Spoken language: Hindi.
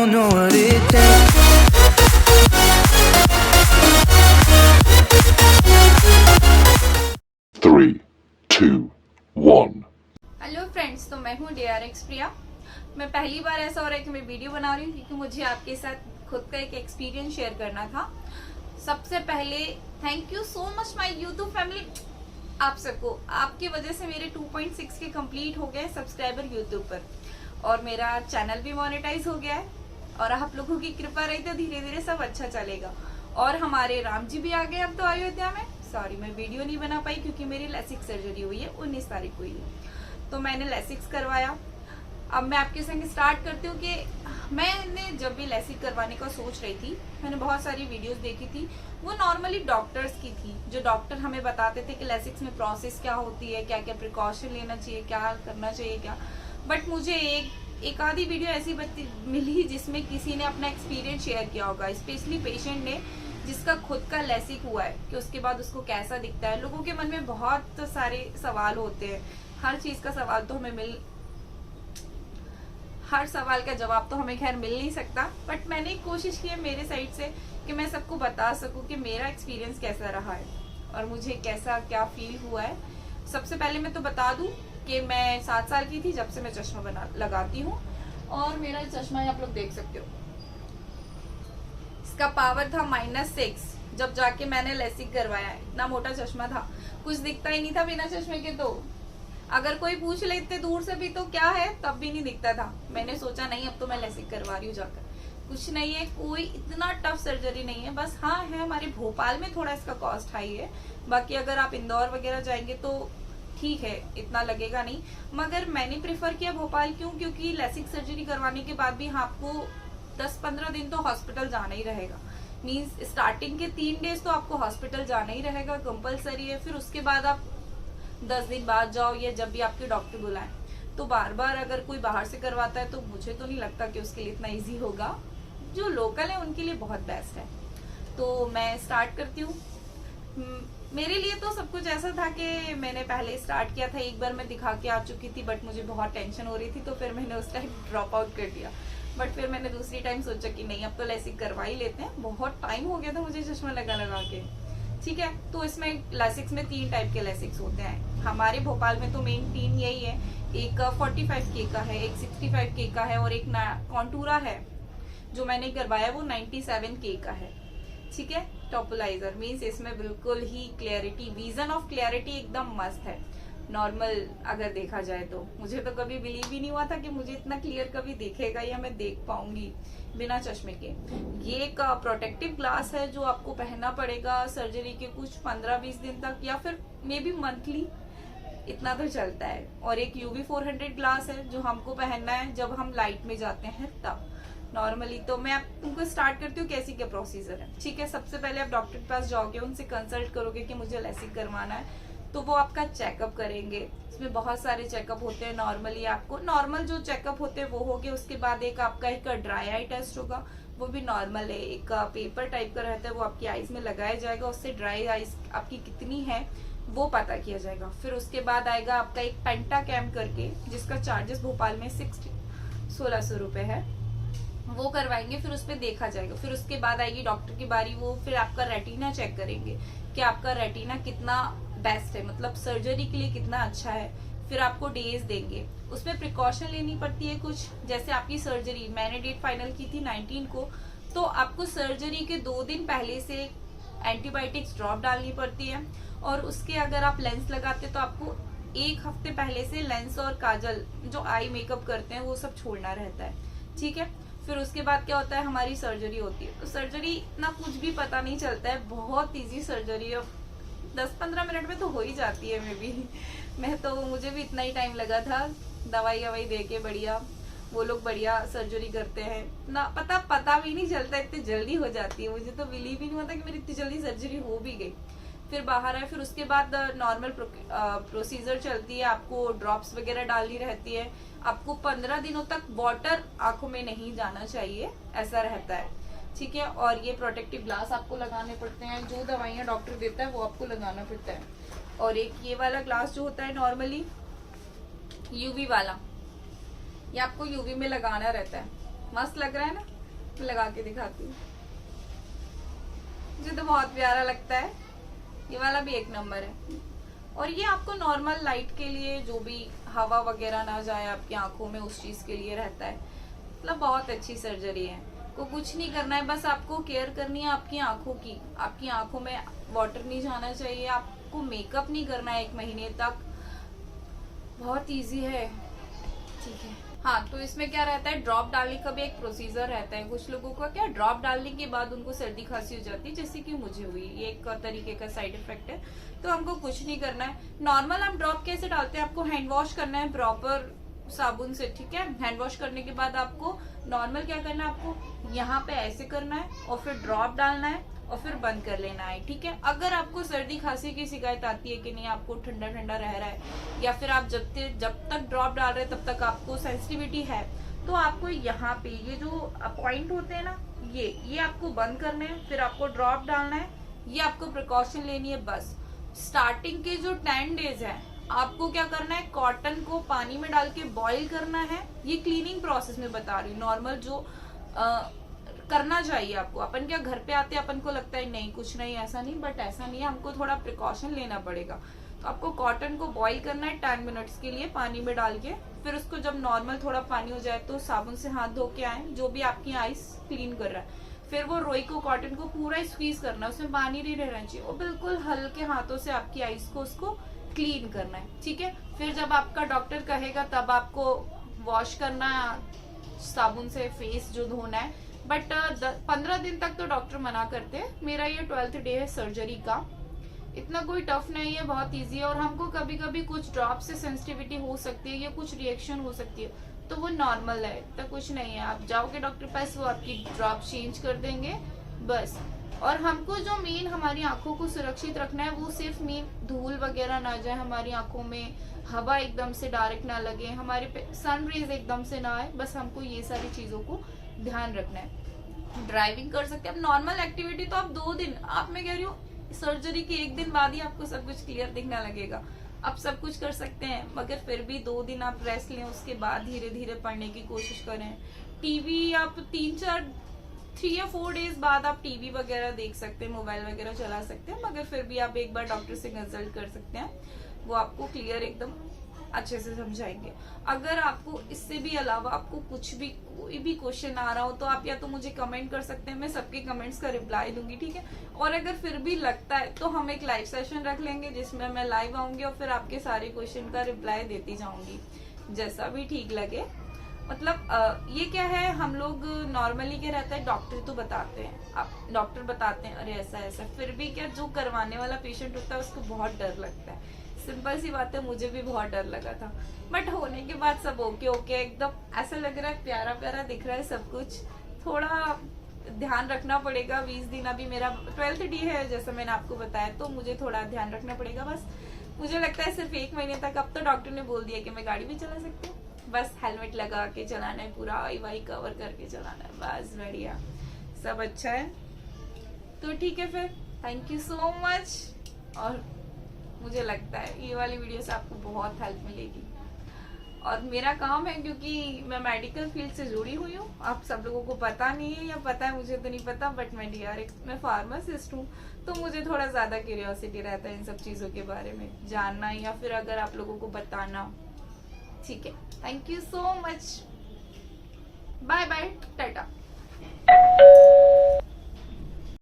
don't know what it takes. Three, two, one. Hello friends, तो मैं हूँ DRX प्रिया। मैं पहली बार ऐसा हो रहा है कि मैं वीडियो बना रही हूँ क्योंकि मुझे आपके साथ खुद का एक एक्सपीरियंस शेयर करना था। सबसे पहले thank you so much my YouTube family, आप सबको। आपकी वजह से मेरे 2.6 के कंप्लीट हो गए सब्सक्राइबर यूट्यूब पर और मेरा चैनल भी मोनेटाइज हो गया है और आप लोगों की कृपा रही तो धीरे धीरे सब अच्छा चलेगा। और हमारे राम जी भी आ गए अब तो अयोध्या में। सॉरी, मैं वीडियो नहीं बना पाई क्योंकि मेरी लेसिक सर्जरी हुई है, 19 तारीख हुई है, तो मैंने लेसिक्स करवाया। अब मैं आपके संग स्टार्ट करती हूँ कि मैंने जब भी लेसिक करवाने का सोच रही थी, मैंने बहुत सारी वीडियोस देखी थी। वो नॉर्मली डॉक्टर्स की थी, जो डॉक्टर हमें बताते थे कि लेसिक्स में प्रोसेस क्या होती है, क्या क्या प्रिकॉशन लेना चाहिए, क्या करना चाहिए क्या। बट मुझे एक आधी वीडियो ऐसी मिली जिसमें किसी ने अपना एक्सपीरियंस शेयर किया होगा, स्पेशली पेशेंट ने जिसका खुद का लेसिक हुआ है, कि उसके बाद उसको कैसा दिखता है। लोगों के मन में बहुत सारे सवाल होते हैं, हर चीज का सवाल तो हर सवाल का जवाब तो हमें खैर मिल नहीं सकता। बट मैंने कोशिश की है मेरे साइड से कि मैं सबको बता सकूं कि मेरा एक्सपीरियंस कैसा रहा है और मुझे कैसा क्या फील हुआ है। सबसे पहले मैं तो बता दूं कि मैं 7 साल की थी जब से मैं चश्मा लगाती हूँ और मेरा चश्मा आप लोग देख सकते हो, इसका पावर था -6 जब जाके मैंने लेसिक करवाया। इतना मोटा चश्मा था, कुछ दिखता ही नहीं था बिना चश्मे के। तो अगर कोई पूछ ले इतने दूर से भी तो क्या है, तब भी नहीं दिखता था। मैंने सोचा नहीं, अब तो मैं लेसिक करवा रही हूँ जाकर। कुछ नहीं है, कोई इतना टफ सर्जरी नहीं है। बस हाँ है, हमारे भोपाल में थोड़ा इसका कॉस्ट हाई है। बाकी अगर आप इंदौर वगैरह जाएंगे तो ठीक है, इतना लगेगा नहीं। मगर मैंने प्रेफर किया भोपाल, क्योंकि लेसिक सर्जरी करवाने के बाद भी आपको 10-15 दिन तो हॉस्पिटल जाना ही रहेगा। मीन्स स्टार्टिंग के 3 डेज तो आपको हॉस्पिटल जाना ही रहेगा, कंपलसरी है। फिर उसके बाद आप 10 दिन बाद जाओ या जब भी आपके डॉक्टर बुलाएं। तो बार बार अगर कोई बाहर से करवाता है तो मुझे तो नहीं लगता कि उसके लिए इतना इजी होगा। जो लोकल है उनके लिए बहुत बेस्ट है। तो मैं स्टार्ट करती हूँ। मेरे लिए तो सब कुछ ऐसा था कि मैंने पहले स्टार्ट किया था, एक बार मैं दिखा के आ चुकी थी, बट मुझे बहुत टेंशन हो रही थी तो फिर मैंने उस टाइम ड्रॉप आउट कर दिया। बट फिर मैंने दूसरी टाइम सोचा कि नहीं, अब तो लेसिक करवा ही लेते हैं। बहुत टाइम हो गया था मुझे चश्मा लगा के, ठीक है। तो इसमें लेसिक्स में 3 टाइप के लेसिक्स होते हैं हमारे भोपाल में, तो मेन 3 यही है। एक 45K का है, एक 65K का है और एक कॉन्टूरा है जो मैंने करवाया, वो 97K का है, ठीक है। टॉपुलाइजर मीन्स इसमें बिल्कुल ही क्लियरिटी, विजन ऑफ क्लियरिटी एकदम मस्त है। नॉर्मल अगर देखा जाए तो मुझे तो कभी बिलीव ही नहीं हुआ था कि मुझे इतना क्लियर कभी दिखेगा या मैं देख पाऊंगी बिना चश्मे के। ये एक प्रोटेक्टिव ग्लास है जो आपको पहनना पड़ेगा सर्जरी के कुछ 15-20 दिन तक, या फिर मे बी मंथली, इतना तो चलता है। और एक UV 400 ग्लास है जो हमको पहनना है जब हम लाइट में जाते हैं तब। नॉर्मली तो मैं आप तुमको स्टार्ट करती हूँ कैसी क्या प्रोसीजर है, ठीक है। सबसे पहले आप डॉक्टर के पास जाओगे, उनसे कंसल्ट करोगे कि मुझे लेसिक करवाना है, तो वो आपका चेकअप करेंगे। इसमें बहुत सारे चेकअप होते हैं। नॉर्मली आपको नॉर्मल जो चेकअप होते हैं वो हो गए। उसके बाद एक आपका एक ड्राई आई टेस्ट होगा, वो भी नॉर्मल है, एक पेपर टाइप का रहता है, वो आपकी आईज में लगाया जाएगा। उससे ड्राई आईज आपकी कितनी है वो पता किया जाएगा। फिर उसके बाद आएगा आपका एक पेंटा कैम करके, जिसका चार्जेस भोपाल में 1600 रुपए है, वो करवाएंगे। फिर उस पर देखा जाएगा। फिर उसके बाद आएगी डॉक्टर की बारी, वो फिर आपका रेटिना चेक करेंगे कि आपका रेटिना कितना बेस्ट है, मतलब सर्जरी के लिए कितना अच्छा है। फिर आपको डेज देंगे, उसमें प्रिकॉशन लेनी पड़ती है कुछ। जैसे आपकी सर्जरी, मैंने डेट फाइनल की थी 19 को, तो आपको सर्जरी के 2 दिन पहले से एंटीबायोटिक्स ड्रॉप डालनी पड़ती है। और उसके अगर आप लेंस लगाते तो आपको 1 हफ्ते पहले से लेंस और काजल जो आई मेकअप करते हैं वो सब छोड़ना रहता है, ठीक है। फिर उसके बाद क्या होता है, हमारी सर्जरी होती है। तो सर्जरी इतना कुछ भी पता नहीं चलता है, बहुत इजी सर्जरी है, 10-15 मिनट में तो हो ही जाती है। मुझे भी इतना ही टाइम लगा था, दवाई दे के बढ़िया वो लोग बढ़िया सर्जरी करते हैं ना, पता भी नहीं चलता, इतनी जल्दी हो जाती है। मुझे तो बिलीव ही नहीं होता कि मेरी इतनी जल्दी सर्जरी हो भी गई। फिर बाहर आए, फिर उसके बाद नॉर्मल प्रोसीजर चलती है, आपको ड्रॉप्स वगैरह डालनी रहती है। आपको 15 दिनों तक वाटर आंखों में नहीं जाना चाहिए, ऐसा रहता है, ठीक है। और ये प्रोटेक्टिव ग्लास आपको लगाने पड़ते हैं, जो दवाइयाँ डॉक्टर देता है वो आपको लगाना पड़ता है। और एक ये वाला ग्लास जो होता है नॉर्मली यूवी वाला, ये आपको यूवी में लगाना रहता है। मस्त लग रहा है ना। लगा के दिखाती हूँ, मुझे तो बहुत प्यारा लगता है। ये वाला भी एक नंबर है। और ये आपको नॉर्मल लाइट के लिए, जो भी हवा वगैरह ना जाए आपकी आंखों में, उस चीज के लिए रहता है। मतलब बहुत अच्छी सर्जरी है। को कुछ नहीं करना है, बस आपको केयर करनी है आपकी आंखों की। आपकी आंखों में वाटर नहीं जाना चाहिए, आपको मेकअप नहीं करना है 1 महीने तक। बहुत इजी है, ठीक है। हाँ, तो इसमें क्या रहता है, ड्रॉप डालने का भी एक प्रोसीजर रहता है। कुछ लोगों का क्या, ड्रॉप डालने के बाद उनको सर्दी खांसी हो जाती है, जैसे कि मुझे हुई। ये एक तरीके का साइड इफेक्ट है। तो हमको कुछ नहीं करना है। नॉर्मल हम ड्रॉप कैसे डालते हैं, आपको हैंड वॉश करना है प्रॉपर साबुन से, ठीक है। हैंड वॉश करने के बाद आपको नॉर्मल क्या करना है, आपको यहाँ पे ऐसे करना है और फिर ड्रॉप डालना है और फिर बंद कर लेना है, ठीक है। अगर आपको सर्दी खांसी की शिकायत आती है कि नहीं, आपको ठंडा ठंडा रह रहा है, या फिर आप जब तक ड्रॉप डाल रहे हैं तब तक आपको सेंसिटिविटी है, तो आपको यहाँ पे ये जो पॉइंट होते हैं ना, ये आपको बंद करने हैं, फिर आपको ड्रॉप डालना है। ये आपको प्रिकॉशन लेनी है बस। स्टार्टिंग के जो 10 डेज है, आपको क्या करना है, कॉटन को पानी में डाल के बॉईल करना है। ये क्लीनिंग प्रोसेस में बता रही हूँ, नॉर्मल जो करना चाहिए आपको। अपन क्या घर पे आते हैं, अपन को लगता है नहीं कुछ नहीं, ऐसा नहीं, बट ऐसा नहीं है, हमको थोड़ा प्रिकॉशन लेना पड़ेगा। तो आपको कॉटन को बॉईल करना है 10 मिनट्स के लिए पानी में डाल के। फिर उसको जब नॉर्मल थोड़ा पानी हो जाए तो साबुन से हाथ धो के आए, जो भी आपकी आईज क्लीन कर रहा है। फिर वो रोई को, कॉटन को पूरा स्क्वीज करना है, उसमें पानी नहीं रहना चाहिए, वो बिल्कुल हल्के हाथों से आपकी आईज को उसको क्लीन करना है, ठीक है। फिर जब आपका डॉक्टर कहेगा तब आपको वॉश करना है साबुन से, फेस जो धोना है। बट 15 दिन तक तो डॉक्टर मना करते हैं। मेरा ये 12th डे है सर्जरी का। इतना कोई टफ नहीं है, बहुत इजी है। और हमको कभी कभी कुछ ड्रॉप से सेंसिटिविटी हो सकती है या कुछ रिएक्शन हो सकती है, तो वो नॉर्मल है, तो कुछ नहीं है। आप जाओगे डॉक्टर पास, वो आपकी ड्रॉप चेंज कर देंगे बस। और हमको जो मेन हमारी आंखों को सुरक्षित रखना है, वो सिर्फ मेन धूल वगैरह ना जाए हमारी आंखों में, हवा एकदम से डायरेक्ट ना लगे, हमारे पे सन रेज एकदम से ना आए, बस हमको ये सारी चीजों को ध्यान रखना है। ड्राइविंग कर सकते हैं अब, नॉर्मल एक्टिविटी तो आप 2 दिन, आप मैं कह रही हूँ सर्जरी के 1 दिन बाद ही आपको सब कुछ क्लियर दिखने लगेगा। आप सब कुछ कर सकते हैं, मगर फिर भी 2 दिन आप रेस्ट लें, उसके बाद धीरे धीरे पढ़ने की कोशिश करें। टीवी आप 3 या 4 डेज बाद आप टीवी वगैरह देख सकते हैं, मोबाइल वगैरह चला सकते हैं, मगर फिर भी आप एक बार डॉक्टर से कंसल्ट कर सकते हैं, वो आपको क्लियर एकदम अच्छे से समझाएंगे। अगर आपको इससे भी अलावा आपको कुछ भी कोई भी क्वेश्चन आ रहा हो, तो आप या तो मुझे कमेंट कर सकते हैं, मैं सबके कमेंट्स का रिप्लाई दूंगी, ठीक है। और अगर फिर भी लगता है तो हम एक लाइव सेशन रख लेंगे, जिसमें मैं लाइव आऊंगी और फिर आपके सारे क्वेश्चन का रिप्लाई देती जाऊंगी, जैसा भी ठीक लगे। मतलब ये क्या है, हम लोग नॉर्मली क्या रहता है, डॉक्टर तो बताते हैं, आप डॉक्टर बताते हैं अरे ऐसा ऐसा, फिर भी क्या जो करवाने वाला पेशेंट होता है उसको बहुत डर लगता है। सिंपल सी बात है, मुझे भी बहुत डर लगा था, बट होने के बाद सब ओके एकदम ऐसा लग रहा है, प्यारा प्यारा दिख रहा है सब कुछ। थोड़ा ध्यान रखना पड़ेगा, 20 दिन अभी मेरा 12th डे है जैसा मैंने आपको बताया, तो मुझे थोड़ा ध्यान रखना पड़ेगा बस। मुझे लगता है सिर्फ 1 महीने तक, अब तो डॉक्टर ने बोल दिया कि मैं गाड़ी भी चला सकती हूँ, बस हेलमेट लगा के चलाना है, पूरा आई वाई कवर करके चलाना है, बस बढ़िया सब अच्छा है। तो ठीक है फिर, थैंक यू सो मच। और मुझे लगता है ये वाली वीडियो से आपको बहुत हेल्प मिलेगी। और मेरा काम है, क्योंकि मैं मेडिकल फील्ड से जुड़ी हुई हूँ, आप सब लोगों को पता नहीं है या पता है मुझे तो नहीं पता, बट मैं DRX में फार्मासिस्ट हूँ, तो मुझे थोड़ा ज्यादा क्यूरियोसिटी रहता है इन सब चीजों के बारे में जानना, या फिर अगर आप लोगों को बताना, ठीक है। Thank you so much, bye bye, Tata.